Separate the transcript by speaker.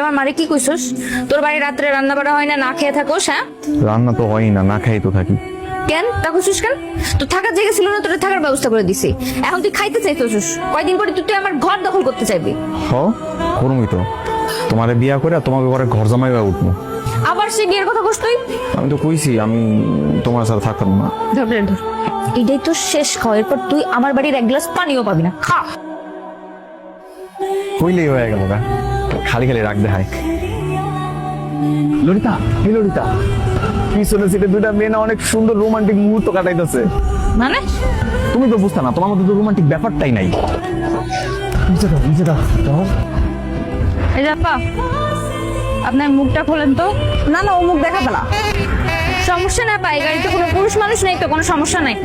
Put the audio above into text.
Speaker 1: আমার মারে কি কইছস? তোর বাড়ি রাত্রে রান্না বাড়া হয় না, না খেয়ে থাকোস? হ্যাঁ,
Speaker 2: রান্না তো হয় না, না খাই তো থাকি।
Speaker 1: কেন তা কইছস কেন? তো থাকার জায়গা ছিল না, তোর থাকার ব্যবস্থা করে দিছি। এখন তুই খাইতে চাইছস, কয়দিন পরে তুই আমার ঘর দখল করতে চাইবি।
Speaker 2: হ, করমই তো। তোমারে বিয়া করে তোমাকে ঘরে ঘর জামাইবা উঠবো।
Speaker 1: আবার সে বিয়ের কথা কইস তুই?
Speaker 2: আমি তো কইছি আমি তোমার সাথে থাকতাম না।
Speaker 1: ধর ধর, এটাই তো শেষ খাওয়া, এরপর তুই আমার বাড়ির এক গ্লাস পানিও পাবি না। খা।
Speaker 2: কইলেই হয়ে গেল গা, খালি খালি রাখ দেখায়। ললিতা, এই ললিতা, পিছনে সিটে দুইটা মেয়ে না অনেক সুন্দর রোমান্টিক মুহূর্ত কাটাইতেছে।
Speaker 1: মানে
Speaker 2: তুমি তো বুঝতে না, তোমার মধ্যে তো রোমান্টিক ব্যাপারটাই নাই। নিচে দাও।
Speaker 1: এই যে আপা, আপনার মুখটা খোলেন তো।
Speaker 3: না না, ও মুখ দেখাবে না।
Speaker 1: সমস্যা না পাই, গাড়িতে কোনো পুরুষ মানুষ নেই তো, কোনো সমস্যা নাই।